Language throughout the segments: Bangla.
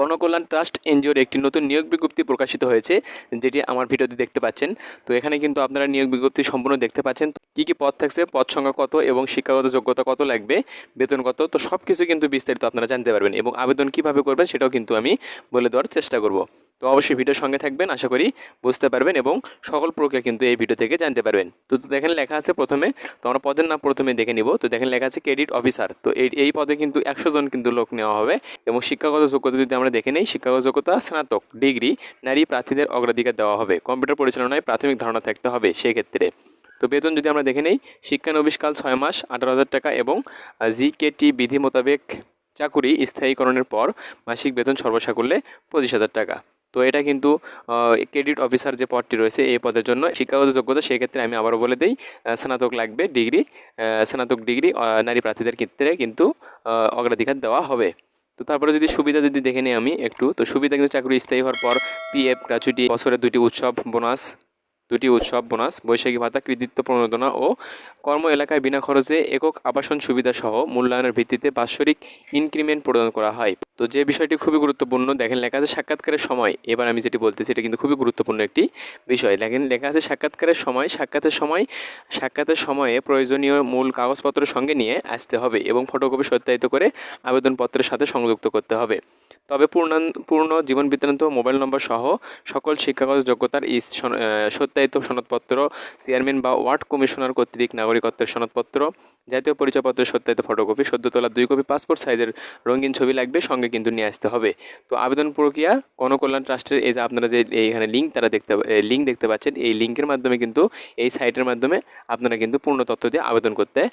গণকল্যাণ ট্রাস্ট এনজিওর একটি নতুন নিয়োগ বিজ্ঞপ্তি প্রকাশিত হয়েছে, যেটি আমার ভিডিওতে দেখতে পাচ্ছেন। তো এখানে কিন্তু আপনারা নিয়োগ বিজ্ঞপ্তি সম্পূর্ণ দেখতে পাচ্ছেন, কী কী পদ থাকছে, পদ সংখ্যা কত এবং শিক্ষাগত যোগ্যতা কত লাগবে, বেতন কত, তো সব কিছু কিন্তু বিস্তারিত আপনারা জানতে পারবেন এবং আবেদন কিভাবে করবেন সেটাও কিন্তু আমি বলে দেওয়ার চেষ্টা করব। তো অবশ্যই ভিডিওর সঙ্গে থাকবেন, আশা করি বুঝতে পারবেন এবং সকল প্রক্রিয়া কিন্তু এই ভিডিও থেকে জানতে পারবেন। তো দেখেন লেখা আছে প্রথমে, তো আমরা পদের নাম প্রথমে দেখে নিব। তো দেখেন লেখা আছে ক্রেডিট অফিসার। তো এই পদে কিন্তু 100 জন কিন্তু লোক নেওয়া হবে এবং শিক্ষাগত যোগ্যতা যদি আমরা দেখে নেই, শিক্ষাগত যোগ্যতা স্নাতক ডিগ্রি, নারী প্রার্থীদের অগ্রাধিকার দেওয়া হবে, কম্পিউটার পরিচালনায় প্রাথমিক ধারণা থাকতে হবে সেক্ষেত্রে। তো বেতন যদি আমরা দেখে নেই, শিক্ষানবিশকাল 6 মাস 18,000 টাকা এবং জিকেটি বিধি মোতাবেক চাকুরি স্থায়ীকরণের পর মাসিক বেতন সর্বসাকুল্যে 25,000 টাকা। তো এটা কিন্তু ক্রেডিট অফিসার যে পদটি রয়েছে এই পদের জন্য শিক্ষাগত যোগ্যতা সেক্ষেত্রে আমি আবারও বলে দিই, স্নাতক লাগবে, ডিগ্রি, স্নাতক ডিগ্রি নারী প্রার্থীদের ক্ষেত্রে কিন্তু অগ্রাধিকার দেওয়া হবে। তো তারপরে যদি সুবিধা যদি দেখে নিই আমি একটু, তো সুবিধা কিন্তু চাকরি স্থায়ী হওয়ার পর পিএফ, গ্র্যাচুইটি, বছরে 2টি উৎসব বোনাস, বৈশাখী ভাতা, কৃতিত্ব প্রণোদনা ও কর্ম এলাকায় বিনা খরচে একক আবাসন সুবিধা সহ মূল্যায়নের ভিত্তিতে বাৎসরিক ইনক্রিমেন্ট প্রদান করা হয়। তো যে বিষয়টি খুবই গুরুত্বপূর্ণ, দেখেন লেখা আছে সাক্ষাৎকারের সময়, এবার আমি যেটি বলতেছি এটা কিন্তু খুবই গুরুত্বপূর্ণ একটি বিষয়। দেখেন লেখা আছে সাক্ষাতের সময়ে প্রয়োজনীয় মূল কাগজপত্রের সঙ্গে নিয়ে আসতে হবে এবং ফটোকপি সত্যায়িত করে আবেদনপত্রের সাথে সংযুক্ত করতে হবে। তবে পূর্ণ জীবন বৃত্তান্ত, মোবাইল নম্বর সহ সকল শিক্ষাগত যোগ্যতার সত্যায়িত সনদপত্র, চেয়ারম্যান বা ওয়ার্ড কমিশনার কর্তৃক নাগরিকত্বের সনদপত্র, জাতীয় পরিচয়পত্রের সত্যায়িত ফটোকপি, সদ্য তোলা 2 কপি পাসপোর্ট সাইজের রঙিন ছবি লাগবে, সঙ্গে কিন্তু নিয়ে আসতে হবে। তো আবেদন প্রক্রিয়া গণকল্যাণ ট্রাস্টের এই যে আপনারা যে এইখানে লিঙ্ক দেখতে পাচ্ছেন, এই লিঙ্কের মাধ্যমে কিন্তু এই সাইটের মাধ্যমে আপনারা কিন্তু পূর্ণ তথ্য দিয়ে আবেদন করতে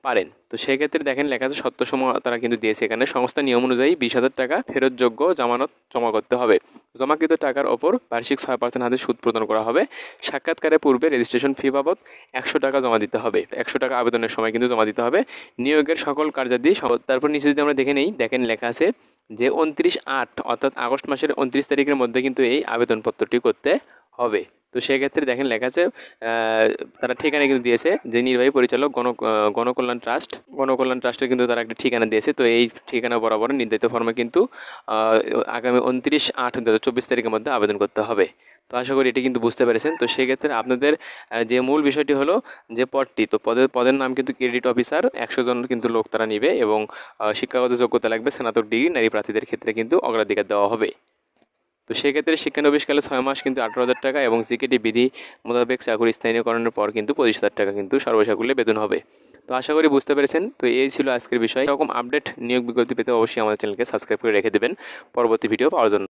পারেন। তো সেক্ষেত্রে দেখেন লেখা আছে সত্যসম তারা কিন্তু দিয়েছে এখানে, সংস্থা নিয়ম অনুযায়ী 20,000 টাকা ফেরতযোগ্য জামানত জমা করতে হবে। জমাকৃত টাকার ওপর বার্ষিক 6% হারে সুদ প্রদান করা হবে। সাক্ষাৎকারের পূর্বে রেজিস্ট্রেশন ফি বাবদ 100 টাকা জমা দিতে হবে। 100 টাকা আবেদনের সময় কিন্তু জমা দিতে হবে। নিয়োগের সকল কার্যাদি তারপর নিচে যদি আমরা দেখে নেই, দেখেন লেখা আছে যে 29/8 অর্থাৎ আগস্ট মাসের 29 তারিখের মধ্যে কিন্তু এই আবেদনপত্রটি করতে হবে। তো সেক্ষেত্রে দেখেন লেখা আছে তারা ঠিকানা কিন্তু দিয়েছে, যে নির্বাহী পরিচালক গণকল্যাণ ট্রাস্টের কিন্তু তারা একটা ঠিকানা দিয়েছে। তো এই ঠিকানা বরাবর নির্ধারিত ফর্মে কিন্তু আগামী 29/8/2024 তারিখের মধ্যে আবেদন করতে হবে। তো আশা করি এটি কিন্তু বুঝতে পেরেছেন। তো সেক্ষেত্রে আপনাদের যে মূল বিষয়টি হলো যে পদটি, তো পদের নাম কিন্তু ক্রেডিট অফিসার, 100 জন কিন্তু লোক তারা নিবে এবং শিক্ষাগত যোগ্যতা লাগবে স্নাতক ডিগ্রি, নারী প্রার্থীদের ক্ষেত্রে কিন্তু অগ্রাধিকার দেওয়া হবে। তো সেক্ষেত্রে শিক্ষানবিশকালে 6 মাস কিন্তু 18,000 টাকা এবং জিকেটি বিধি মোতাবেক চাকরি স্থায়ীকরণের পর কিন্তু 25,000 টাকা কিন্তু সর্বসাকুল্যে বেতন হবে। তো আশা করি বুঝতে পেরেছেন। তো এই ছিল আজকের বিষয়। এরকম আপডেট নিয়োগ বিজ্ঞপ্তি পেতে অবশ্যই আমাদের চ্যানেলকে সাবস্ক্রাইব করে রেখে দেবেন পরবর্তী ভিডিও পাওয়ার জন্য।